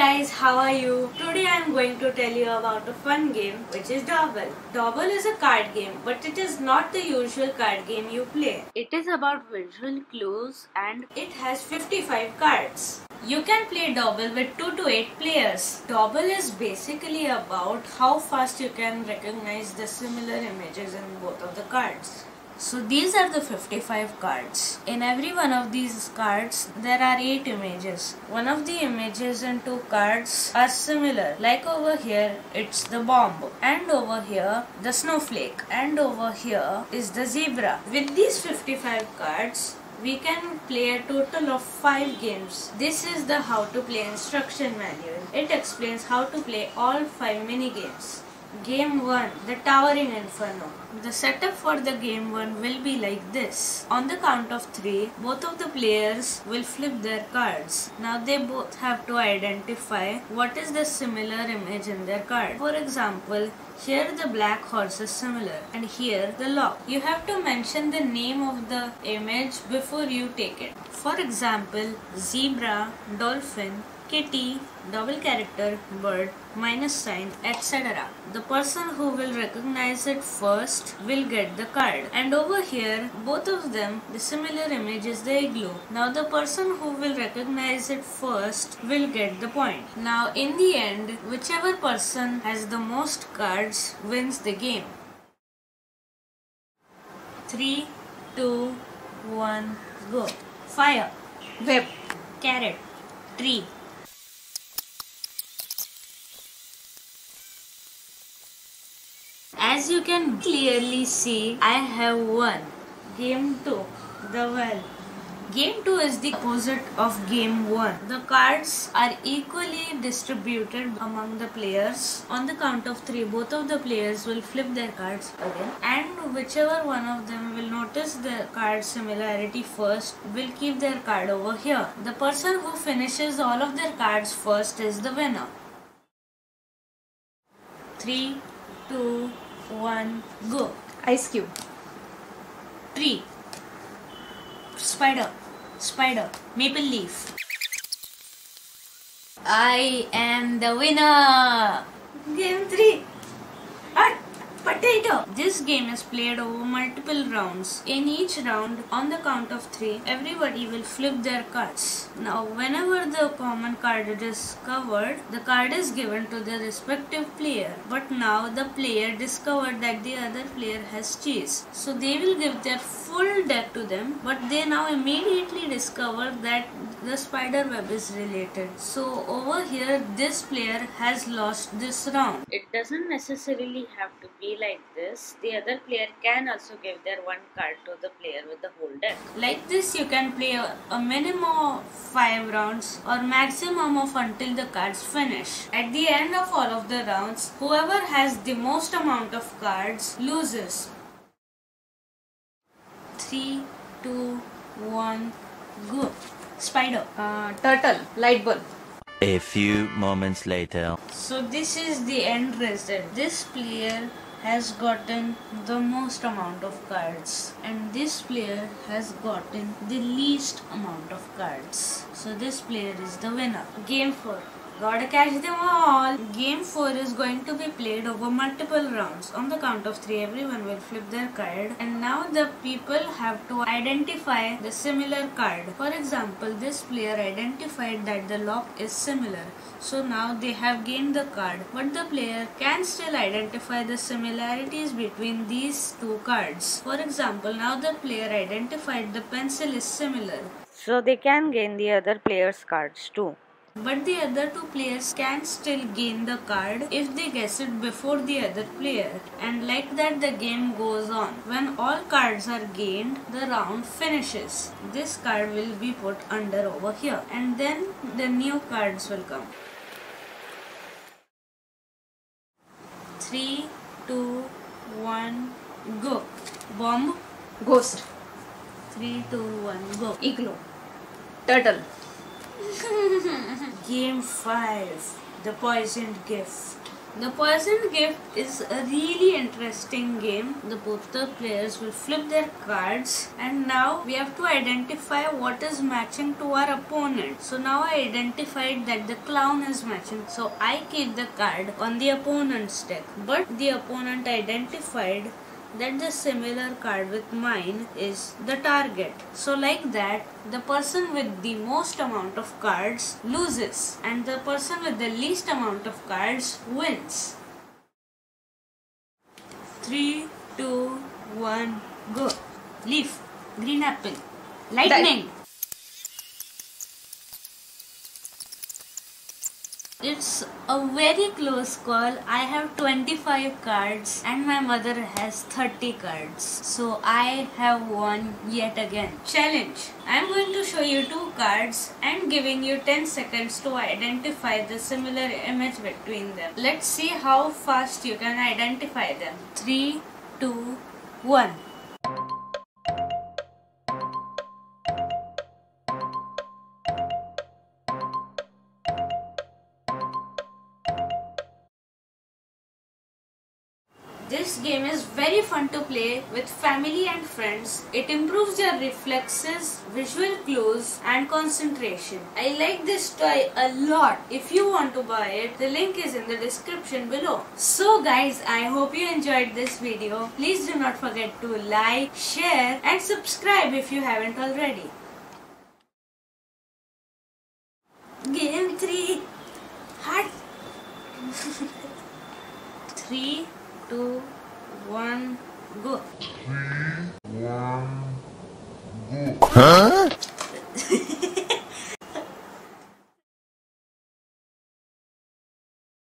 guys, how are you? Today I am going to tell you about a fun game which is Dobble. Dobble is a card game, but it is not the usual card game you play. It is about visual clues and it has 55 cards. You can play Dobble with 2 to 8 players. Dobble is basically about how fast you can recognize the similar images in both of the cards. So these are the 55 cards. In every one of these cards, there are 8 images. One of the images in 2 cards are similar. Like over here, it's the bomb. And over here, the snowflake. And over here is the zebra. With these 55 cards, we can play a total of 5 games. This is the how to play instruction manual. It explains how to play all 5 mini games. Game 1, the Towering Inferno. The setup for the game 1 will be like this. On the count of 3, both of the players will flip their cards. Now they both have to identify what is the similar image in their card. For example, here the black horse is similar and here the lock. You have to mention the name of the image before you take it. For example, zebra, dolphin, kitty, double character, bird, minus sign, etc. The person who will recognize it first will get the card. And over here, both of them, the similar image is the igloo. Now the person who will recognize it first will get the point. Now in the end, whichever person has the most cards wins the game. 3, 2, 1, go. Fire, Web, carrot, tree. As you can clearly see, I have won. Game 2, the well. Game 2 is the opposite of game 1. The cards are equally distributed among the players. On the count of 3, both of the players will flip their cards again, and whichever one of them will notice the card similarity first will keep their card over here. The person who finishes all of their cards first is the winner. 3, 2, 1, go. Ice cube, Tree, spider, spider, maple leaf. I am the winner. Game 3. Potato. This game is played over multiple rounds. In each round, on the count of 3, everybody will flip their cards. Now, whenever the common card is discovered, the card is given to the respective player. But now the player discovered that the other player has cheese. So they will give their full deck to them, but they now immediately discover that the spider web is related. So over here, this player has lost this round. It doesn't necessarily have to be like this. The other player can also give their one card to the player with the whole deck. Like this, you can play a minimum of 5 rounds or maximum of until the cards finish. At the end of all of the rounds, whoever has the most amount of cards loses. 3, 2, 1, go. Spider, turtle, light bulb. A few moments later. So this is the end result. This player has gotten the most amount of cards and this player has gotten the least amount of cards. So this player is the winner. Game 4. Gotta catch them all. Game 4 is going to be played over multiple rounds. On the count of 3, everyone will flip their card and now the people have to identify the similar card. For example, this player identified that the lock is similar. So now they have gained the card, but the player can still identify the similarities between these 2 cards. For example, now the player identified the pencil is similar. So they can gain the other player's cards too. But the other 2 players can still gain the card if they guess it before the other player. And like that the game goes on. When all cards are gained, the round finishes. This card will be put under over here. And then the new cards will come. 3, 2, 1, go. Bomb. Ghost, 3, 2, 1, go. igloo, turtle, Game 5, the poisoned gift. The person gift is a really interesting game. Both the players will flip their cards, and now we have to identify what is matching to our opponent. So now I identified that the clown is matching, so I keep the card on the opponent's deck. But the opponent identified that the similar card with mine is the target. So like that, the person with the most amount of cards loses and the person with the least amount of cards wins. 3, 2, 1, go. Leaf, green apple, lightning. It's a very close call. I have 25 cards and my mother has 30 cards. So I have won yet again. Challenge. I'm going to show you 2 cards and giving you 10 seconds to identify the similar image between them. Let's see how fast you can identify them. 3, 2, 1. This game is very fun to play with family and friends. It improves your reflexes, visual clues and concentration. I like this toy a lot. If you want to buy it, the link is in the description below. So guys, I hope you enjoyed this video. Please do not forget to like, share and subscribe if you haven't already. Game 3. Hot. 3, 2, 1, go. 3, 1, go. Huh?